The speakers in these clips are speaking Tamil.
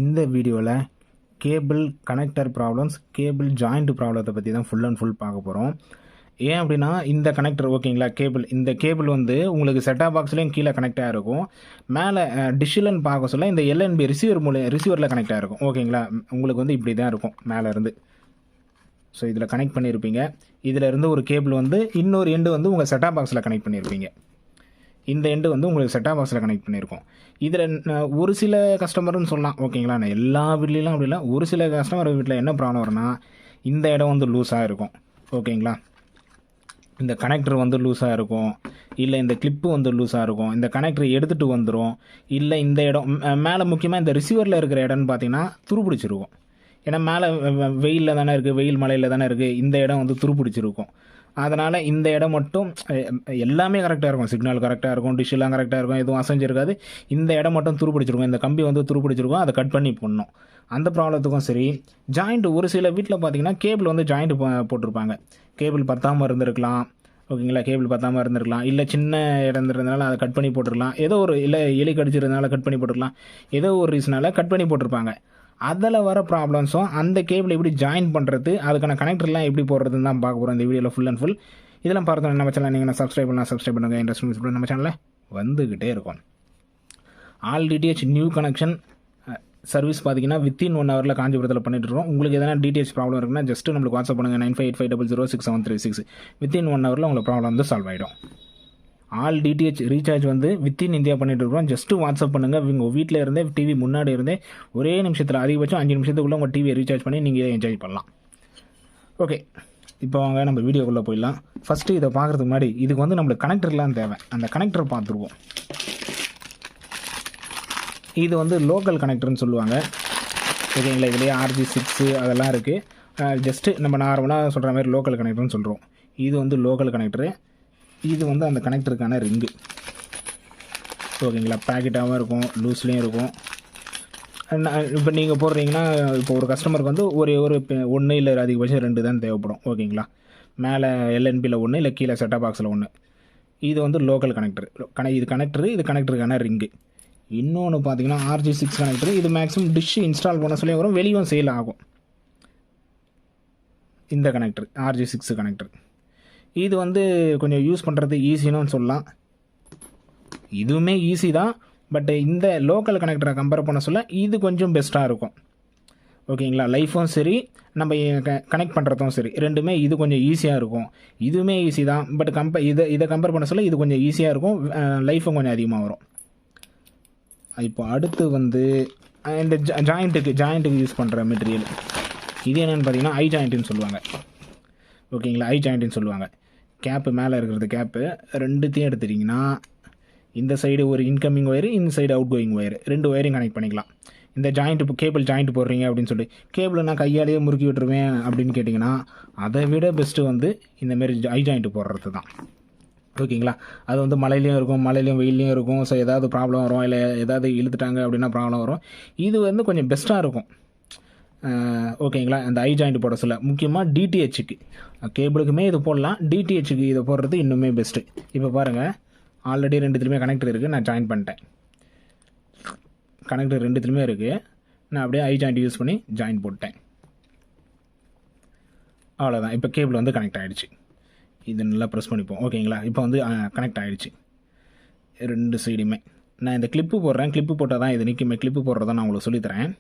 இந்த வீடியோவில் cable connector problems cable joint ப்ராப்ளத்தை பற்றி தான் ஃபுல் அண்ட் ஃபுல் பார்க்க போகிறோம். ஏன் அப்படின்னா இந்த கனெக்டர் ஓகேங்களா, இந்த கேபிள் வந்து உங்களுக்கு செட்டாப் பாக்ஸ்லேயும் கீழே கனெக்ட் ஆகிருக்கும். மேலே டிஷ்ஷில்னு பார்க்க சொல்ல இந்த எல்என்பி ரிசீவரில் கனெக்ட் ஆகிருக்கும். ஓகேங்களா, உங்களுக்கு வந்து இப்படி தான் இருக்கும் மேலே இருந்து. ஸோ இதில் கனெக்ட் பண்ணியிருப்பீங்க. இதில் இருந்து ஒரு கேபிள் வந்து இன்னொரு எண்டு வந்து உங்கள் செட்டாப் பாக்ஸில் கனெக்ட் பண்ணியிருப்பீங்க. இந்த எண்டு வந்து உங்களுக்கு செட்டாப் பாக்ஸில் கனெக்ட் பண்ணியிருக்கோம். இதில் ஒரு சில கஸ்டமர்னு சொல்லலாம். ஓகேங்களா, நான் எல்லா வீட்லேயும் அப்படி இல்லை, ஒரு சில கஸ்டமர் வீட்டில் என்ன ப்ராப்ளம் வரும்னா இந்த இடம் வந்து லூஸாக இருக்கும். ஓகேங்களா, இந்த கனெக்டர் வந்து லூஸாக இருக்கும், இல்லை இந்த கிளிப்பு வந்து லூஸாக இருக்கும், இந்த கனெக்டர் எடுத்துகிட்டு வந்துடும், இல்லை இந்த இடம் மேலே முக்கியமாக இந்த ரிசீவரில் இருக்கிற இடம்னு பார்த்தீங்கன்னா துருப்பிடிச்சிருக்கும். ஏன்னா மேலே வெயிலில் தானே இருக்குது, வெயில் மழையில் தானே இருக்குது, இந்த இடம் வந்து துருப்பிடிச்சிருக்கும். அதனால் இந்த இடம் மட்டும் எல்லாமே கரெக்டாக இருக்கும், சிக்னல் கரெக்டாக இருக்கும், டிஷ்ஷெல்லாம் கரெக்டாக இருக்கும், எதுவும் அசைஞ்சிருக்காது. இந்த இடம் மட்டும் துருப்பிடிச்சிருக்கும், இந்த கம்பி வந்து துருப்பிடிச்சிருக்கும், அதை கட் பண்ணி போடணும். அந்த ப்ராப்ளத்துக்கும் சரி, ஜாயிண்ட் ஒரு சில வீட்டில் பார்த்தீங்கன்னா கேபிள் வந்து ஜாயிண்ட் போட்டிருப்பாங்க. கேபிள் பத்தாமல் இருந்திருக்கலாம். ஓகேங்களா, கேபிள் பத்தாமல் இருந்திருக்கலாம், இல்லை சின்ன இடம் இருந்ததுனால அதை கட் பண்ணி போட்டிருக்கலாம், ஏதோ ஒரு இல்லை எலி கடிச்சிருந்தனால கட் பண்ணி போட்டிருக்கலாம், ஏதோ ஒரு ரீசனால் கட் பண்ணி போட்டிருப்பாங்க. அதில் வர ப்ராப்ளம்ஸும் அந்த கேபிள் எப்படி ஜாயின் பண்ணுறது, அதுக்கான கனெக்டர்லாம் எப்படி போடுறதுன்னு தான் பார்க்க போகிறோம் இந்த வீடியோவில் ஃபுல் அண்ட் ஃபுல். இதெல்லாம் பார்த்தோம் நம்ம சேனல் நீங்கள் சப்ஸ்கிரைப் பண்ணுங்கள், இன்ட்ரெஸ்ட் நம்ம சேனலில் வந்துக்கிட்டே இருக்கும். All DTH new connection service பார்த்தீங்கன்னா வித்தின் 1 ஹவரில் காஞ்சிபுரத்தில் பண்ணிட்டு இருக்கோம். உங்களுக்கு எதனா DTH ப்ராப்ளம் இருக்குன்னா ஜஸ்ட்டு நம்மளுக்கு வாட்ஸ்அப் பண்ணுங்கள் 9585006736. வித்தின் 1 ஹவரில் உங்களுக்கு ப்ராப்ளம் வந்து சால்வ் ஆகிடும். ஆல் DTH ரீசார்ஜ் வந்து வித்தின் இந்தியா பண்ணிட்டு இருக்கோம். ஜஸ்ட்டு வாட்ஸ்அப் பண்ணுங்கள். உங்கள் வீட்டில் இருந்தே டிவி முன்னாடி இருந்தே ஒரே நிமிஷத்தில் அதிகபட்சம் 5 நிமிஷத்துக்குள்ளே உங்கள் டிவியை ரீசார்ஜ் பண்ணி நீங்கள் என்ஜாய் பண்ணலாம். ஓகே, இப்போ வாங்க நம்ம வீடியோக்குள்ளே போயிடலாம். ஃபஸ்ட்டு இதை பார்க்குறதுக்கு முன்னாடி இதுக்கு வந்து நம்மளுக்கு கனெக்டர்லாம் தேவை. அந்த கனெக்டர் பார்த்துருவோம். இது வந்து லோக்கல் கனெக்டர்னு சொல்லுவாங்க. ஓகேங்களா, இதுலேயே RG6 அதெல்லாம் இருக்குது. ஜஸ்ட்டு நம்ம நார்மலாக சொல்கிற மாதிரி லோக்கல் கனெக்டர்னு சொல்கிறோம். இது வந்து லோக்கல் கனெக்டரு. இது வந்து அந்த கனெக்டருக்கான ரிங்கு. ஓகேங்களா, பேக்கெட்டாகவும் இருக்கும், லூஸ்லேயும் இருக்கும். இப்போ நீங்கள் போடுறீங்கன்னா இப்போ ஒரு கஸ்டமருக்கு வந்து ஒரு 1 இல்லை அதிகபட்சம் 2 தான் தேவைப்படும். ஓகேங்களா, மேலே LNBயில் 1 இல்லை கீழே செட்டாப் பாக்ஸில் 1. இது வந்து லோக்கல் கனெக்டர். இது கனெக்டரு, இது கனெக்டருக்கான ரிங்கு. இன்னொன்று பார்த்தீங்கன்னா RG6 கனெக்டரு. இது மேக்ஸிமம் டிஷ் இன்ஸ்டால் பண்ண சொல்லி வரும், வெளியும் சேல் ஆகும். இந்த கனெக்டர் RG6 கனெக்டர். இது வந்து கொஞ்சம் யூஸ் பண்ணுறது ஈஸின்னு சொல்லலாம். இதுவுமே ஈஸி தான், பட் இந்த லோக்கல் கனெக்டரை கம்பேர் பண்ண சொல்ல இது கொஞ்சம் பெஸ்ட்டாக இருக்கும். ஓகேங்களா, லைஃப்பும் சரி நம்ம கனெக்ட் பண்ணுறதும் சரி ரெண்டுமே இது கொஞ்சம் ஈஸியாக இருக்கும். இதுவுமே ஈஸி தான், பட் இதை கம்பேர் பண்ண சொல்ல இது கொஞ்சம் ஈஸியாக இருக்கும், லைஃப்பும் கொஞ்சம் அதிகமாக வரும். இப்போ அடுத்து வந்து இந்த ஜாயிண்ட்டுக்கு யூஸ் பண்ணுற மெட்டீரியல் இது என்னென்னு பார்த்தீங்கன்னா ஐ ஜாயிண்ட்டுன்னு சொல்லுவாங்க. ஓகேங்களா, ஐ ஜாயிண்ட்டுன்னு சொல்லுவாங்க. கேப்பு மேலே இருக்கிறது கேப்பு ரெண்டுத்தையும் எடுத்துட்டிங்கன்னா இந்த சைடு ஒரு இன்கமிங் ஒயரு, இந்த சைடு அவுட் கோயிங் ஒயரு, 2 ஒயரையும் கனெக்ட் பண்ணிக்கலாம். இந்த ஜாயிண்ட்டு கேபிள் ஜாயிண்ட் போடுறீங்க அப்படின்னு சொல்லி கேபிள் நான் கையாலேயே முறுக்கி விட்டுருவேன் அப்படின்னு கேட்டிங்கன்னா அதை விட பெஸ்ட்டு வந்து இந்தமாரி ஐ ஜாயிண்ட்டு போடுறது தான். ஓகேங்களா, அது வந்து மழையிலையும் இருக்கும், வெயிலையும் இருக்கும். ஸோ ஏதாவது ப்ராப்ளம் வரும், இல்லை ஏதாவது இழுத்துட்டாங்க அப்படின்னா ப்ராப்ளம் வரும். இது வந்து கொஞ்சம் பெஸ்ட்டாக இருக்கும். ஓகேங்களா, அந்த ஐ ஜாயிண்ட் போட சொல்ல முக்கியமாக DTHக்கு கேபிளுக்குமே இது போடலாம், DTHக்கு இதை போடுறது இன்னுமே பெஸ்ட்டு. இப்போ பாருங்கள், ஆல்ரெடி 2த்துலையுமே கனெக்டர் இருக்குது, நான் ஜாயின் பண்ணிட்டேன். கனெக்டர் 2த்துலையுமே இருக்குது, நான் அப்படியே ஐ ஜாயிண்ட் யூஸ் பண்ணி ஜாயின் போட்டேன். அவ்வளோதான். இப்போ கேபிள் வந்து கனெக்ட் ஆகிடுச்சு. இது நல்லா ப்ரெஸ் பண்ணிப்போம். ஓகேங்களா, இப்போ வந்து கனெக்ட் ஆகிடுச்சு 2 சைடுமே. நான் இந்த கிளிப்பு போடுறேன், கிளிப்பு போட்டால் தான் இது நிற்குமே. கிளிப்பு போடுறதான் நான் உங்களுக்கு சொல்லித்தரேன்.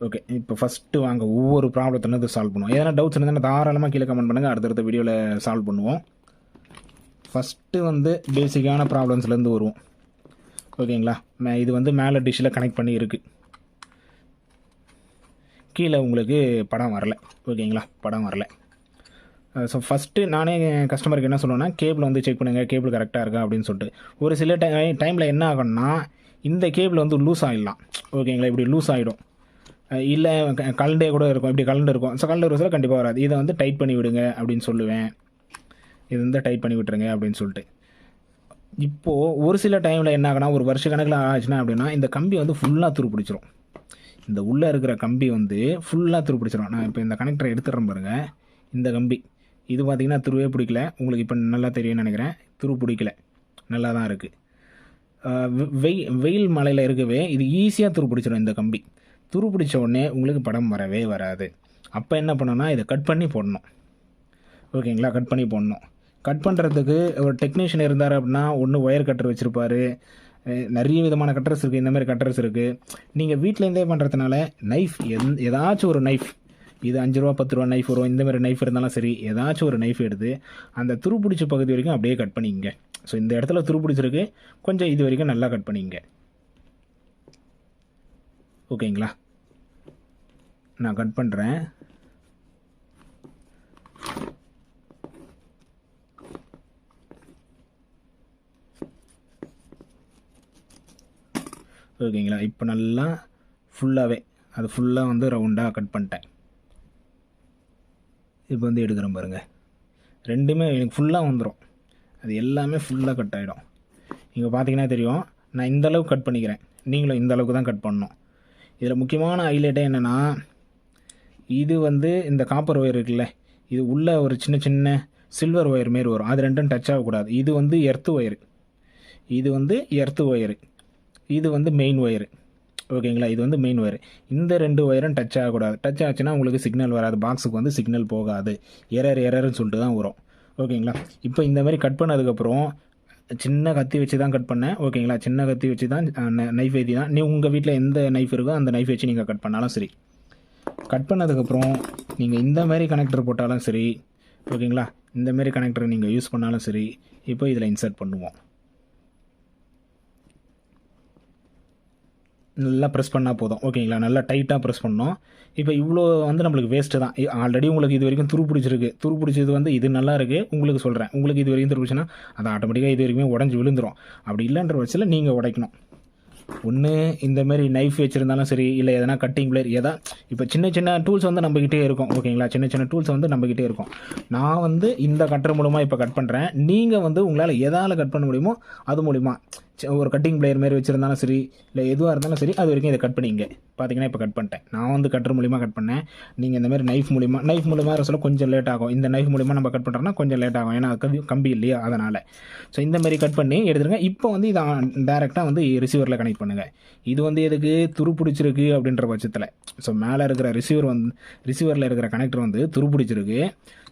ஓகே, இப்போ ஃபஸ்ட்டு வாங்க ஒவ்வொரு ப்ராப்ளத்திலேருந்து சால்வ் பண்ணுவோம். எதனா டவுட்ஸ் இருந்தால் தாராளமாக கீழே கமெண்ட் பண்ணுங்கள், அடுத்தடுத்த வீடியோவில் சால்வ் பண்ணுவோம். ஃபஸ்ட்டு வந்து பேசிக்கான ப்ராப்ளம்ஸ்லேருந்து வருவோம். ஓகேங்களா, இது வந்து மேலே டிஷ்ஷில் கனெக்ட் பண்ணி இருக்குது, கீழே உங்களுக்கு படம் வரல. ஓகேங்களா, படம் வரல. ஸோ ஃபஸ்ட்டு நானே கஸ்டமருக்கு என்ன சொல்லுவேன்னா கேபிள் வந்து செக் பண்ணுங்கள், கேபிள் கரெக்டாக இருக்கா அப்படின்னு சொல்லிட்டு. ஒரு சில டைமில் என்ன ஆகும்னா இந்த கேபிள் வந்து லூஸ் ஆகிடலாம். ஓகேங்களா, இப்படி லூஸ் ஆகிடும், இல்லை கலண்டே கூட இருக்கும், இப்படி கலண்டு இருக்கும். ஸோ கலண்டு ஒரு கண்டிப்பாக வராது. இதை வந்து டைட் பண்ணி விடுங்க அப்படின்னு சொல்லுவேன். இது வந்து டைட் பண்ணி விட்டுருங்க அப்படின்னு சொல்லிட்டு. இப்போது ஒரு சில டைமில் என்ன ஆகுனா ஒரு வருஷ கணக்கில் ஆச்சுன்னா அப்படின்னா இந்த கம்பி வந்து ஃபுல்லாக துருப்பிடிச்சிரும். இந்த உள்ளே இருக்கிற கம்பி வந்து ஃபுல்லாக துருப்பிடிச்சிரும். நான் இப்போ இந்த கனெக்டரை எடுத்துடுறேன் பாருங்கள். இந்த கம்பி இது பார்த்திங்கன்னா துருவே பிடிக்கல, உங்களுக்கு இப்போ நல்லா தெரியும்னு நினைக்கிறேன். துரு பிடிக்கல, நல்லா தான் இருக்குது. வெயில் மலையில் இருக்கவே இது ஈஸியாக துருப்பிடிச்சிடும். இந்த கம்பி துருப்பிடிச்ச உடனே உங்களுக்கு படம் வரவே வராது. அப்போ என்ன பண்ணணும்னா இதை கட் பண்ணி போடணும். ஓகேங்களா, கட் பண்ணி போடணும். கட் பண்ணுறதுக்கு ஒரு டெக்னீஷியன் இருந்தார் அப்படின்னா ஒன்று ஒயர் கட்டர் வச்சுருப்பார். நிறைய விதமான கட்டர்ஸ் இருக்குது. இந்த மாதிரி கட்டர்ஸ் இருக்குது. நீங்கள் வீட்டிலேருந்தே பண்ணுறதுனால நைஃப் ஏதாச்சும் ஒரு நைஃப், இது 5 ரூபா 10 ரூபா நைஃப் வரும், இந்த மாதிரி நைஃப் இருந்தாலும் சரி, ஏதாச்சும் ஒரு நைஃப் எடுத்து அந்த துருப்பிடிச்ச பகுதி வரைக்கும் அப்படியே கட் பண்ணிங்க. ஸோ இந்த இடத்துல துருப்பிடிச்சிருக்கு, கொஞ்சம் இது வரைக்கும் நல்லா கட் பண்ணிங்க. ஓகேங்களா, நான் கட் பண்ணுறேன். ஓகேங்களா, இப்போ நல்லா ஃபுல்லாகவே அது ஃபுல்லாக வந்து ரவுண்டாக கட் பண்ணிட்டேன். இப்போ வந்து எடுக்கிறேன் பாருங்கள், ரெண்டுமே எனக்கு ஃபுல்லாக வந்துடும். அது எல்லாமே ஃபுல்லாக கட் ஆகிடும். இங்கே பார்த்தீங்கன்னா தெரியும், நான் இந்த அளவுக்கு கட் பண்ணிக்கிறேன், நீங்களும் இந்த அளவுக்கு தான் கட் பண்ணணும். இதில் முக்கியமான ஹைலைட்டே என்னென்னா, இது வந்து இந்த காப்பர் ஒயர் இருக்குல்ல, இது உள்ளே ஒரு சின்ன சின்ன சில்வர் ஒயர் மாரி வரும், அது ரெண்டும் டச் ஆகக்கூடாது. இது வந்து எர்த்து ஒயரு, இது வந்து எர்த்து ஒயரு, இது வந்து மெயின் ஒயரு. ஓகேங்களா, இது வந்து மெயின் ஒயர். இந்த 2 ஒயரும் டச் ஆகக்கூடாது. டச் ஆச்சுன்னா உங்களுக்கு சிக்னல் வராது, பாக்ஸுக்கு வந்து சிக்னல் போகாது, எரர்னு சொல்லிட்டு தான் வரும். ஓகேங்களா, இப்போ இந்த மாதிரி கட் பண்ணதுக்கப்புறம் சின்ன கத்தி வச்சு தான் கட் பண்ணேன். ஓகேங்களா, சின்ன கத்தி வச்சு தான், நைஃப் வச்சு தான். உங்கள் வீட்டில் எந்த நைஃப் இருக்கோ அந்த நைஃப் வச்சு நீங்கள் கட் பண்ணாலும் சரி. கட் பண்ணதுக்கப்புறம் நீங்கள் இந்த மாதிரி கனெக்டர் போட்டாலும் சரி, ஓகேங்களா, இந்த மாதிரி கனெக்டர் நீங்கள் யூஸ் பண்ணாலும் சரி. இப்போ இதில் இன்சர்ட் பண்ணுவோம். நல்லா ப்ரெஸ் பண்ணால் போதும். ஓகேங்களா, நல்லா டைட்டாக ப்ரெஸ் பண்ணோம். இப்போ இவ்வளோ வந்து நம்மளுக்கு வேஸ்ட்டு தான். ஆல்ரெடி உங்களுக்கு இது வரைக்கும் துருப்பிடிச்சிருக்கு. துருப்பிடிச்சது வந்து இது நல்லா இருக்குது உங்களுக்கு சொல்கிறேன். உங்களுக்கு இது வரைக்கும் துருப்பிடிச்சுன்னா அது ஆட்டோமேட்டிக்காக இது வரைக்குமே உடஞ்சி விழுந்துடும். அப்படி இல்லைன்ற பட்சத்தில் நீங்கள் உடைக்கணும். ஒன்று இந்த மாதிரி நைஃப் வச்சுருந்தாலும் சரி, இல்லை எதனா கட்டிங் பிளேயர் இப்போ சின்ன சின்ன டூல்ஸ் வந்து நம்மக்கிட்டே இருக்கும். ஓகேங்களா, சின்ன சின்ன டூல்ஸ் வந்து நம்மக்கிட்டே இருக்கும். நான் வந்து இந்த கட்டர் மூலமாக இப்போ கட் பண்ணுறேன். நீங்கள் வந்து உங்களால் எதால் கட் பண்ண முடியுமோ அது மூலிமா ஒரு கட்டிங் பிளேயர் மாரி வச்சுருந்தாலும் சரி, இல்லை எதுவாக இருந்தாலும் சரி, அது வரைக்கும் இதை கட் பண்ணிங்க. பார்த்தீங்கன்னா இப்போ கட் பண்ணிட்டேன். நான் வந்து கட்டர் மூலிமா கட் பண்ணேன். நீங்கள் இந்த மாதிரி நைஃப் மூலிமா சொல்ல கொஞ்சம் லேட் ஆகும். இந்த நைஃப் மூலிமா நம்ம கட் பண்ணுறோன்னா கொஞ்சம் லேட் ஆகும், ஏன்னா கம்பி இல்லையா, அதனால். ஸோ இந்த மாதிரி கட் பண்ணி எடுத்துருங்க. இப்போ வந்து இதை டேரெக்டாக வந்து ரிசீவரில் கனெக்ட் பண்ணுங்கள். இது வந்து எதுக்கு துருப்பிடிச்சிருக்கு அப்படின்ற பட்சத்தில், ஸோ மேலே இருக்கிற ரிசீவரில் இருக்கிற கனெக்டர் வந்து துருப்பிடிச்சிருக்கு.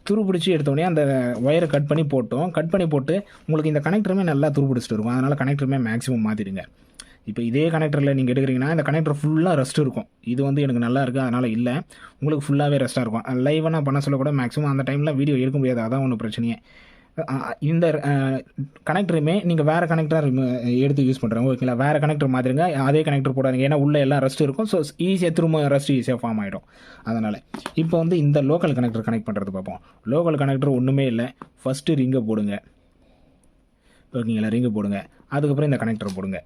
துருப்பிடிச்சி எடுத்தோடனே அந்த ஒயரை கட் பண்ணி போட்டு உங்களுக்கு இந்த கனெக்டருமே நல்லா துருப்பிடிச்சிட்டு இருக்கும். அதனால் கனெக்டருமே மேக்ஸிமம் மாற்றிடுங்க. இப்போ இதே கனெக்டரில் நீங்கள் எடுக்கிறீங்கன்னா இந்த கனெக்டர் ஃபுல்லாக ரெஸ்ட் இருக்கும். இது வந்து எனக்கு நல்லா இருக்குது, அதனால் இல்லை, உங்களுக்கு ஃபுல்லாகவே ரெஸ்ட்டாக இருக்கும். லைவாக நான் பண்ண சொல்ல கூட மேக்ஸிமம் அந்த டைமில் வீடியோ எடுக்க முடியாது, அதான் ஒன்றும் பிரச்சனையே. இந்த கனெக்டருமே நீங்கள் வேறு கனெக்டர் எடுத்து யூஸ் பண்ணுறாங்க. ஓகேங்களா, வேறு கனெக்டர் மாதிரிங்க, அதே கனெக்டர் போடாதீங்க, ஏன்னா உள்ளே எல்லாம் ரெஸ்ட் இருக்கும். ஸோ ஈஸியாக திரும்ப ரெஸ்ட் ஈஸியாக ஃபார்ம் ஆகிடும். அதனால் இப்போ வந்து இந்த லோக்கல் கனெக்டர் கனெக்ட் பண்ணுறது பார்ப்போம். லோக்கல் கனெக்டர் ஒன்றுமே இல்லை, ஃபஸ்ட்டு ரிங்கை போடுங்க. ஓகேங்களா, ரிங்கை போடுங்க. அதுக்கப்புறம் இந்த கனெக்டரை போடுங்க.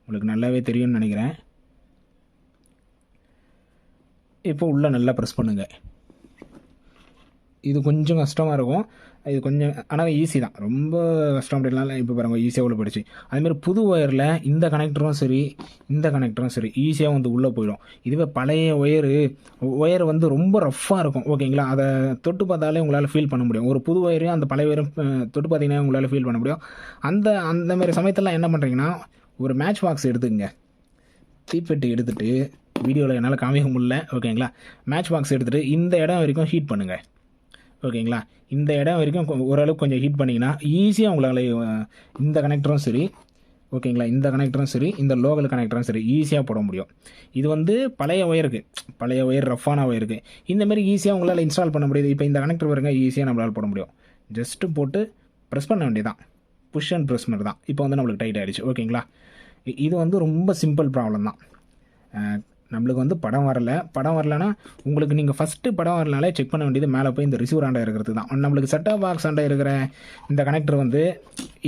உங்களுக்கு நல்லாவே தெரியும்னு நினைக்கிறேன். இப்போ உள்ளே நல்லா ப்ரெஸ் பண்ணுங்கள். இது கொஞ்சம் கஷ்டமாக இருக்கும், இது கொஞ்சம், ஆனால் ஈஸி தான், ரொம்ப கஷ்டம் அப்படின்னால. இப்போ பாருங்கள் ஈஸியாக உள்ள போயிடுச்சு. அதுமாதிரி புது ஒயரில் இந்த கனெக்டரும் சரி ஈஸியாக வந்து உள்ளே போயிடும். இதுவே பழைய ஒயர் வந்து ரொம்ப ரஃப்பாக இருக்கும். ஓகேங்களா, அதை தொட்டு பார்த்தாலே உங்களால் ஃபீல் பண்ண முடியும். ஒரு புது ஒயரையும் அந்த பழைய ஒயரும் தொட்டு பார்த்தீங்கன்னா உங்களால் ஃபீல் பண்ண முடியும். அந்த மாதிரி சமயத்தில் என்ன பண்ணுறீங்கன்னா, ஒரு மேட்ச் பாக்ஸ் எடுத்துக்கங்க. தீப்பெட்டி எடுத்துகிட்டு, வீடியோவில் என்னால் காமிக்க முடியல, ஓகேங்களா, மேட்ச் பாக்ஸ் எடுத்துகிட்டு இந்த இடம் வரைக்கும் ஹீட் பண்ணுங்கள். ஓகேங்களா, இந்த இடம் வரைக்கும் ஓரளவுக்கு கொஞ்சம் ஹீட் பண்ணிங்கன்னா ஈஸியாக உங்களால் இந்த கனெக்டரும் சரி, ஓகேங்களா, இந்த கனெக்டரும் சரி, இந்த லோக்கல் கனெக்டரும் சரி ஈஸியாக போட முடியும். இது வந்து பழைய ஒயர் ரஃப்பான ஒயருக்கு இந்தமாரி ஈஸியாக உங்களால் இன்ஸ்டால் பண்ண முடியுது. இப்போ இந்த கனெக்டர் வருங்க, ஈஸியாக நம்மளால் போட முடியும். ஜஸ்ட்டு போட்டு ப்ரெஸ் பண்ண வேண்டியதான், புஷ் அண்ட் ப்ரெஸ் மாதிரி தான். இப்போ வந்து நம்மளுக்கு டைட் ஆகிடுச்சு. ஓகேங்களா, இது வந்து ரொம்ப சிம்பிள் ப்ராப்ளம் தான். நம்மளுக்கு வந்து படம் வரலைன்னா உங்களுக்கு நீங்கள் ஃபஸ்ட்டு படம் வரலனாலே செக் பண்ண வேண்டியது மேலே போய் இந்த ரிசீவர் ஆண்டை இருக்கிறது தான். நம்மளுக்கு செட்டாப் பாக்ஸ் ஆண்டை இருக்கிற இந்த கனெக்டர் வந்து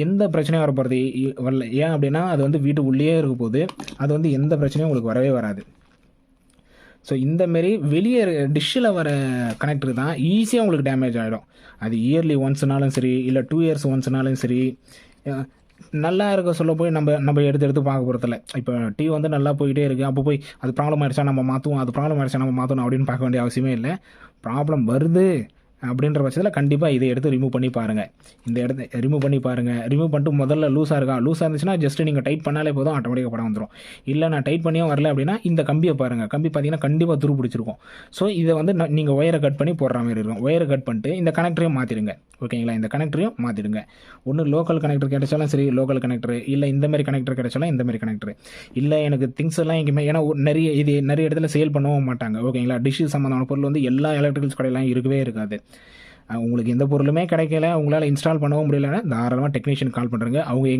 எந்த பிரச்சனையும் வரப்போகிறது வரல. ஏன் அப்படின்னா அது வந்து வீட்டு உள்ளே இருக்க போது, அது வந்து எந்த பிரச்சனையும் உங்களுக்கு வரவே வராது. ஸோ இந்தமாரி வெளியே டிஷ்ஷில் வர கனெக்டர் தான் ஈஸியாக உங்களுக்கு டேமேஜ் ஆகிடும். அது இயர்லி ஒன்ஸ்னாலும் சரி, இல்லை 2 இயர்ஸ் ஒன்ஸ்னாலும் சரி, நல்லா இருக்க சொல்ல போய் நம்ம எடுத்து பார்க்க போகிறதில்ல. இப்போ டிவி வந்து நல்லா போயிட்டே இருக்குது, அப்போ போய் அது ப்ராப்ளம் ஆகிடுச்சா நம்ம மாற்றுவோம் அப்படின்னு பார்க்க வேண்டிய அவசியமே இல்லை. ப்ராப்ளம் வருது, அப்படின்ற பட்சத்தில் கண்டிப்பாக இதை எடுத்து ரிமூவ் பண்ணி பாருங்கள். இந்த இடத்த ரிமூவ் பண்ணி பாருங்கள். ரிமூவ் பண்ணிட்டு முதல்ல லூஸாக இருந்துச்சுன்னா ஜஸ்ட்டு நீங்கள் டைட் பண்ணாலே போதும், ஆட்டோமேட்டிக்காக படம் வந்துடும். இல்லை நான் டைட் பண்ணியும் வரல அப்படின்னா இந்த கம்பியை பாருங்கள். கம்பி பார்த்தீங்கன்னா கண்டிப்பாக துரு பிடிச்சிருக்கும். ஸோ இதை வந்து நீங்கள் ஒயரை கட் பண்ணி போடுற மாதிரி இருக்கும். ஒயரை கட் பண்ணிட்டு இந்த கனெக்டரையும் மாற்றிடுங்க. ஓகேங்களா, இந்த கனெக்டரையும் மாற்றிடுங்க. ஒன்று லோக்கல் கனெக்டர் கிடைச்சாலும் சரி, லோக்கல் கனெக்டர், இல்லை இந்த மாதிரி கனெக்டர் கிடைச்சாலும் இந்த மாதிரி கனெக்டர். இல்லை எனக்கு திங்ஸ் எல்லாம் எங்கேயுமே, ஏன்னா நிறைய இடத்துல சேல் பண்ணவும் மாட்டாங்க. ஓகேங்களா, டிஷ்ஷு சம்மந்தமான பொருள் வந்து எல்லா எலக்ட்ரிக்கல்ஸ் கடையெல்லாம் இருக்கவே இருக்காது. உங்களுக்கு எந்த பொருளுமே கிடைக்கல, உங்களால் இன்ஸ்டால் பண்ணவும் முடியலன்னா தாராளமாக டெக்னீஷியன் கால் பண்ணுறங்க.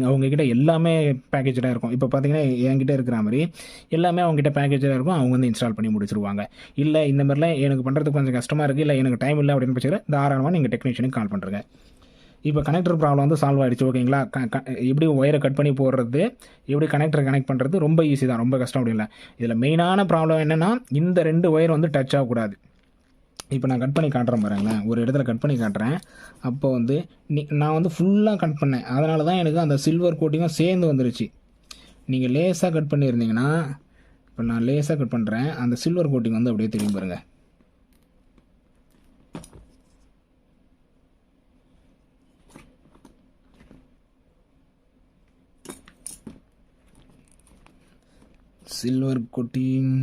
அவங்கக்கிட்ட எல்லாமே பேக்கேஜாக இருக்கும். இப்போ பார்த்தீங்கன்னா என்கிட்ட இருக்கிற மாதிரி எல்லாமே அவங்ககிட்ட பேக்கேஜாக இருக்கும். அவங்க வந்து இன்ஸ்டால் பண்ணி முடிச்சிருவாங்க. இல்லை இந்த மாதிரிலாம் எனக்கு பண்ணுறதுக்கு கொஞ்சம் கஷ்டமாக இருக்குது, இல்லை எனக்கு டைம் இல்லை அப்படின்னு பட்சத்தில் தாராளமாக நீங்கள் டெக்னீஷியனுக்கு கால் பண்ணுறங்க. இப்போ கனெக்டர் ப்ராப்ளம் வந்து சால்வ் ஆகிடுச்சு. ஓகேங்களா, எப்படி ஒயரை கட் பண்ணி போடுறது, எப்படி கனெக்டரை கனெக்ட் பண்ணுறது ரொம்ப ஈஸி தான், ரொம்ப கஷ்டம் அப்படி இல்லை. இதில் மெயினான ப்ராப்ளம் என்னென்னா இந்த 2 ஒயர் வந்து டச் ஆகக்கூடாது. இப்போ நான் கட் பண்ணி காட்டுறேன் பாருங்களேன், ஒரு இடத்துல கட் பண்ணி காட்டுறேன். அப்போ வந்து நான் வந்து ஃபுல்லாக கட் பண்ணேன், அதனால தான் எனக்கு அந்த சில்வர் கோட்டிங்கும் சேர்ந்து வந்துருச்சு. நீங்கள் லேஸாக கட் பண்ணியிருந்தீங்கன்னா, இப்போ நான் லேஸாக கட் பண்ணுறேன், அந்த சில்வர் கோட்டிங் வந்து அப்படியே திரும்பி பாருங்க. சில்வர் கோட்டிங்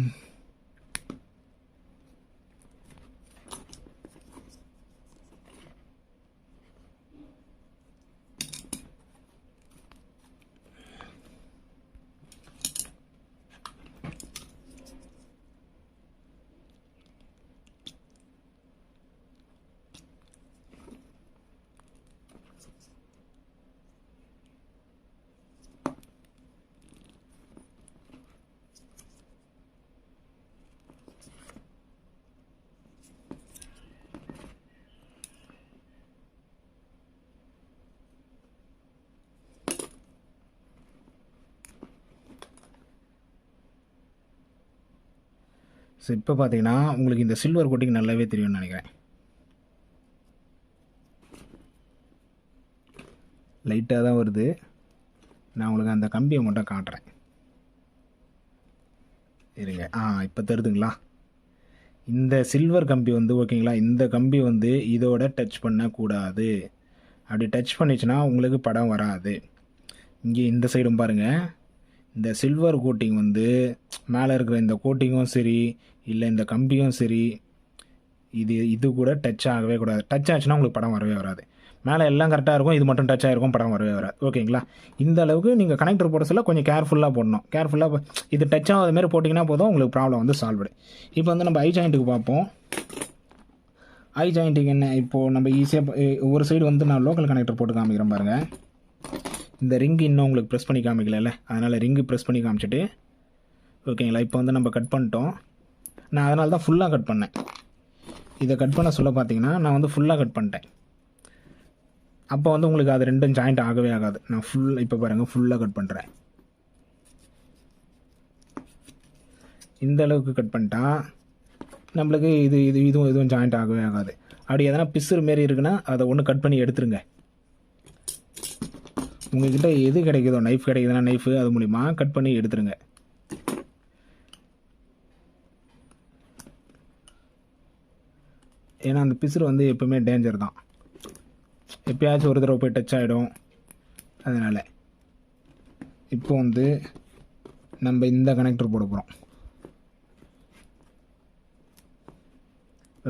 ஸோ இப்போ பார்த்தீங்கன்னா உங்களுக்கு இந்த சில்வர் கோட்டிங் நல்லாவே தெரியும்னு நினைக்கிறேன். லைட்டாக தான் வருது. நான் உங்களுக்கு அந்த கம்பியை மட்டும் காட்டுறேன் இருங்க. இப்போ தருதுங்களா? இந்த சில்வர் கம்பி வந்து ஓகேங்களா, இந்த கம்பி வந்து இதோட டச் பண்ணக்கூடாது. அப்படி டச் பண்ணிச்சுன்னா உங்களுக்கு படம் வராது. இங்கே இந்த சைடும் பாருங்கள், இந்த சில்வர் கோட்டிங் வந்து மேலே இருக்கிற இந்த கோட்டிங்கும் சரி, இல்லை இந்த கம்பியும் சரி, இது கூட டச் ஆகவே கூடாது. டச் ஆச்சுன்னா உங்களுக்கு படம் வரவே வராது. மேலே எல்லாம் கரெக்டாக இருக்கும், இது மட்டும் டச் ஆகிருக்கும், படம் வரவே வராது. ஓகேங்களா, இந்த அளவுக்கு நீங்கள் கனெக்டர் போட சொல்ல கொஞ்சம் கேர்ஃபுல்லாக போடணும். கேர்ஃபுல்லாக இது டச் ஆகாத மாதிரி போட்டிங்கன்னா போதும், உங்களுக்கு ப்ராப்ளம் வந்து சால்வ்டு. இப்போ வந்து நம்ம ஐ ஜாயிண்ட்டுக்கு பார்ப்போம். ஐ ஜாயிண்ட்டுக்கு என்ன, இப்போது நம்ம ஈஸியாக ஒரு சைடு வந்து நான் லோக்கல் கனெக்டர் போட்டு காமிக்கிறேன் பாருங்கள். இந்த ரிங்கு இன்னும் உங்களுக்கு ப்ரெஸ் பண்ணி காமிக்கல, அதனால் ரிங்கு ப்ரெஸ் பண்ணி காமிச்சிட்டு ஓகேங்களா, இப்போ வந்து நம்ம கட் பண்ணிட்டோம். நான் அதனால தான் ஃபுல்லாக கட் பண்ணேன். இதை கட் பண்ண சொல்ல பார்த்தீங்கன்னா நான் வந்து ஃபுல்லாக கட் பண்ணிட்டேன். அப்போ வந்து உங்களுக்கு அது ரெண்டும் ஜாயிண்ட் ஆகவே ஆகாது. நான் இப்போ பாருங்கள் ஃபுல்லாக கட் பண்ணுறேன். இந்த அளவுக்கு கட் பண்ணிட்டா நம்மளுக்கு இதுவும் ஜாயிண்ட் ஆகவே ஆகாது. அப்படி எதனா பிசுறு மாரி இருக்குன்னா அதை ஒன்று கட் பண்ணி எடுத்துருங்க. உங்கள்கிட்ட எது கிடைக்குதோ, நைஃப் கிடைக்குதுன்னா நைஃபு, அது மூலிமா கட் பண்ணி எடுத்துருங்க. ஏன்னா அந்த பிசுறு வந்து எப்போவுமே டேஞ்சர் தான், எப்போயாச்சும் ஒரு தடவை போய் டச் ஆகிடும். அதனால் இப்போ வந்து நம்ம இந்த கனெக்டர் போட போகிறோம்.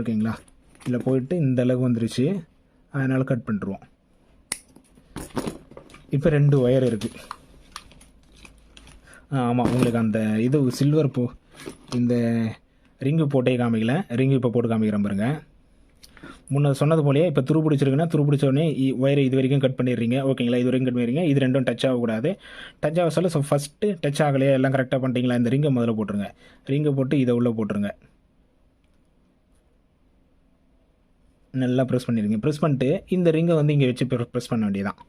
ஓகேங்களா, இதில் போயிட்டு இந்த அளவுக்கு வந்துருச்சு, அதனால் கட் பண்ணிடுவோம். இப்போ 2 ஒயர் இருக்குது. ஆமாம், உங்களுக்கு அந்த இது சில்வர் இந்த ரிங்கு போட்டே காமிக்கல, ரிங்கு இப்போ போட்டு காமிக்கிறேன் பாருங்க. முன்ன சொன்னது போலயே இப்போ துரு பிடிச்சிருக்குன்னா துரு பிடிச்சோடனே ஒயரை இது வரைக்கும் கட் பண்ணிடுறீங்க. ஓகேங்களா, இது வரைக்கும் கட் பண்ணிடுறீங்க. இது ரெண்டும் டச் ஆகக்கூடாது. டச் ஆக சொல்ல ஃபஸ்ட்டு டச் ஆகலையா, எல்லாம் கரெக்டாக பண்ணிட்டீங்களா, இந்த ரிங்கை முதல்ல போட்டுருங்க. ரிங்கை போட்டு இதை உள்ளே போட்டுருங்க. நல்லா ப்ரெஸ் பண்ணிடுங்க. ப்ரெஸ் பண்ணிட்டு இந்த ரிங்கை வந்து இங்கே வச்சு ப்ரெஸ் பண்ண வேண்டியதான்.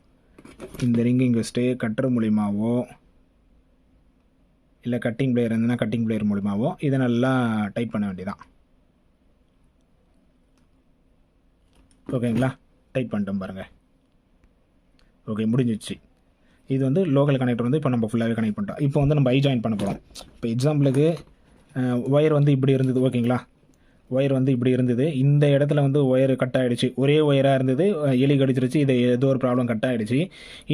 இந்த ரிங்கை இங்கே வச்சுட்டு கட்டர் மூலிமாவோ இல்லை கட்டிங் பிளேயர் இருந்ததுன்னா கட்டிங் பிளேயர் மூலிமாவோ இதை நல்லா டைட் பண்ண வேண்டியதான். ஓகேங்களா, டைட் பண்ணிட்டோம் பாருங்கள். ஓகே, முடிஞ்சிச்சு. இது வந்து லோக்கல் கனெக்டர் வந்து இப்போ நம்ம ஃபுல்லாகவே கனெக்ட் பண்ணிட்டோம். இப்போ வந்து நம்ம ஐ ஜாயின் பண்ண போகிறோம். இப்போ எக்ஸாம்பிளுக்கு ஒயர் வந்து இப்படி இருந்தது. ஓகேங்களா, ஒயர் வந்து இப்படி இருந்தது. இந்த இடத்துல வந்து ஒயர் கட் ஆகிடுச்சு. ஒரே ஒயராக இருந்தது, எலி கடிச்சிருச்சு, இது ஏதோ ஒரு ப்ராப்ளம் கட் ஆகிடுச்சு.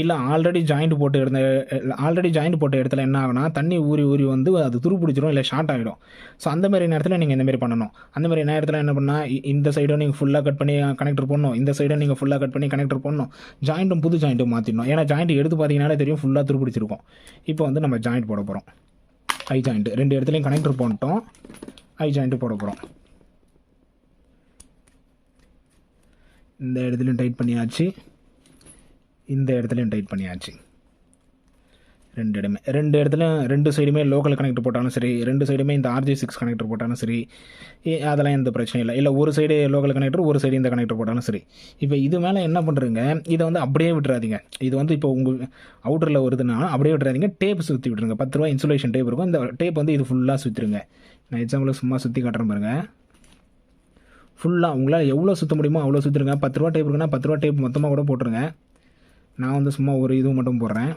இல்லை ஆல்ரெடி ஜாயிண்ட் போட்ட இடத்துல என்ன ஆகுனா தண்ணி ஊறி ஊறி வந்து அது துரு பிடிச்சிரும், இல்லை ஷார்ட் ஆகிடும். ஸோ அந்த மாதிரி நேரத்தில் நீங்கள் இந்தமாரி பண்ணணும். அந்த மாதிரி நேரத்தில் என்ன பண்ணால் இந்த சைடும் நீங்கள் ஃபுல்லாக கட் பண்ணி கனெக்டர் போடணும், இந்த சைடும் நீங்கள் ஃபுல்லாக கட் பண்ணி கனெக்டர் போடணும். ஜாயிண்ட்டும் புது ஜாயிண்ட்டும் மாற்றிடணும். ஏன்னா ஜாயிண்ட் எடுத்து பார்த்தீங்கன்னாலே தெரியும் ஃபுல்லாக துரு பிடிச்சிருக்கும். இப்போ வந்து நம்ம ஜாயிண்ட் போட போகிறோம். ஐ ஜாயிண்ட் 2 இடத்துலையும் கனெக்டர் போட்டோம். ஐ ஜாயிண்ட்டு போட போகிறோம். இந்த இடத்துலையும் டைட் பண்ணியாச்சு, இந்த இடத்துலையும் டைட் பண்ணியாச்சு. 2 இடத்துலையும் 2 சைடுமே லோக்கல் கனெக்டர் போட்டாலும் சரி, 2 சைடுமே இந்த RJ6 கனெக்டர் போட்டாலும் சரி, அதெல்லாம் எந்த பிரச்சனையும் இல்லை. இல்லை ஒரு சைடு லோக்கல் கனெக்டர், ஒரு சைடு இந்த கனெக்டர் போட்டாலும் சரி. இப்போ இது மேலே என்ன பண்ணுறீங்க, இதை வந்து அப்படியே விட்டுறாதீங்க. இது வந்து இப்போ உங்கள் அவுட்டரில் வருதுன்னா அப்படியே விட்டுறாதீங்க, டேப் சுற்றி விட்டுருங்க. 10 ரூபா இன்சுலேஷன் டேப் இருக்கும். இந்த டேப் வந்து இது ஃபுல்லாக சுற்றிடுங்க. நான் எக்ஸாம்பிளுக்கு சும்மா சுற்றி காட்டுறேன் பாருங்கள். ஃபுல்லாக உங்களால் எவ்வளோ சுற்ற முடியுமோ அவ்வளோ சுற்றிடுங்க. 10 ரூபா டேப் இருக்குன்னா 10 ரூபா டேப் மொத்தமாக கூட போட்டுருங்க. நான் வந்து சும்மா ஒரு இது மட்டும் போடுறேன்.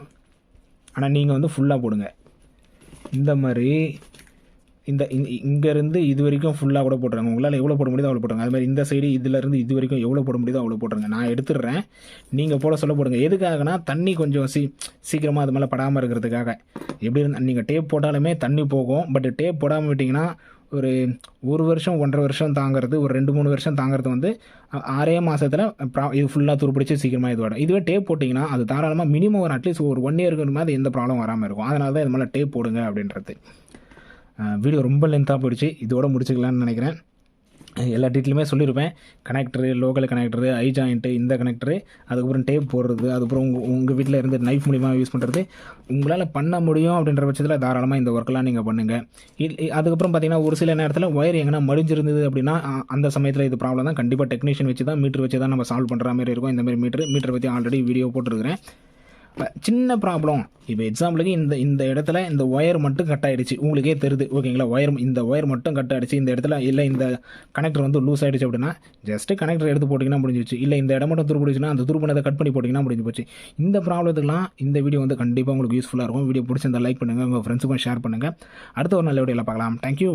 ஆனால் நீங்கள் வந்து ஃபுல்லாக போடுங்க. இந்த மாதிரி இங்கேருந்து இது வரைக்கும் ஃபுல்லாக கூட போட்டுருங்க. உங்களால் எவ்வளோ போட முடியுதோ அவ்வளோ போட்டுருங்க. அது மாதிரி இந்த சைடு இதிலேருந்து இது வரைக்கும் எவ்வளோ போட முடியுதோ அவ்வளோ போட்டுருங்க. நான் எடுத்துடுறேன், நீங்கள் போட சொல்ல போடுங்க. எதுக்காகனா தண்ணி கொஞ்சம் சீக்கிரமாக அது மேலே படாமல் இருக்கிறதுக்காக. எப்படி இருந்தால் நீங்கள் டேப் போட்டாலுமே தண்ணி போகும். பட் டேப் போடாமல் விட்டிங்கன்னா ஒரு வருஷம் 1.5 வருஷம் தாங்கிறது, ஒரு 2-3 வருஷம் தாங்கிறது வந்து 6 மாதத்தில் இது ஃபுல்லாக துருப்பிடிச்சு சீக்கிரமாக இது வரும். இதுவே டேப் போட்டிங்கன்னா அது தாராளமாக மினிமம் ஒரு அட்லீஸ்ட் ஒரு 1 இயருக்கு மாதிரி எந்த ப்ராப்ளம் வராமல் இருக்கும். அதனால தான் இது மேலே டேப் போடுங்க அப்படின்றது. வீடியோ ரொம்ப லென்த்தாக போயிடுச்சு, இதோட முடிச்சுக்கலான்னு நினைக்கிறேன். எல்லா டீட்டெயிலுமே சொல்லியிருப்பேன். கனெக்டரு, லோக்கல் கனெக்டரு, ஐ ஜாயிண்ட்டு, இந்த கனெக்டரு, அதுக்கப்புறம் டேப் போடுறது, அதுக்கப்புறம் உங்கள் வீட்டில் இருந்து நைஃப் மூலிமா யூஸ் பண்ணுறது உங்களால் பண்ண முடியும் அப்படின்ற பட்சத்தில் தாராளமாக இந்த ஒர்க்கெலாம் நீங்கள் பண்ணுங்கள். அதுக்கப்புறம் பார்த்தீங்கன்னா ஒரு சில நேரத்தில் ஒயர் எங்கன்னா மடிஞ்சிருந்தது அப்படின்னா அந்த சமயத்தில் இது ப்ராப்ளம் தான். கண்டிப்பாக டெக்னீஷியன் வச்சு தான், மீட்டர் வச்சு தான் நம்ம சால்வ் பண்ணுற மாதிரி இருக்கும். இந்த மாதிரி மீட்டரை பற்றி ஆல்ரெடி வீடியோ போட்டுருக்கிறேன். சின்ன ப்ராப்ளம். இப்போ எக்ஸாம்பிளுக்கு இந்த இடத்துல இந்த ஒயர் மட்டும் கட் ஆகிடுச்சு, உங்களுக்கே தெரியுது ஓகேங்களா. இந்த ஒயர் மட்டும் கட் ஆகிடுச்சு இந்த இடத்துல. இல்லை இந்த கனெக்டர் வந்து லூஸ் ஆகிடுச்சு அப்படின்னா ஜஸ்ட்டு கனெக்டர் எடுத்து போட்டிங்கன்னா முடிஞ்சிச்சு. இல்லை இந்த இடம் மட்டும் துருப்பிடிச்சுன்னா அந்த துருப்பினதை கட் பண்ணி போட்டிங்கன்னா முடிஞ்சு போச்சு. இந்த ப்ராப்ளத்துக்குலாம் இந்த வீடியோ வந்து கண்டிப்பாக உங்களுக்கு யூஸ்ஃபுல்லாக இருக்கும். வீடியோ பிடிச்சிருந்தா லைக் பண்ணுங்கள், உங்கள் ஃப்ரெண்ட்ஸுக்கும் ஷேர் பண்ணுங்கள். அடுத்த ஒரு நல்ல வீடியோவில் பார்க்கலாம். தேங்க்யூ.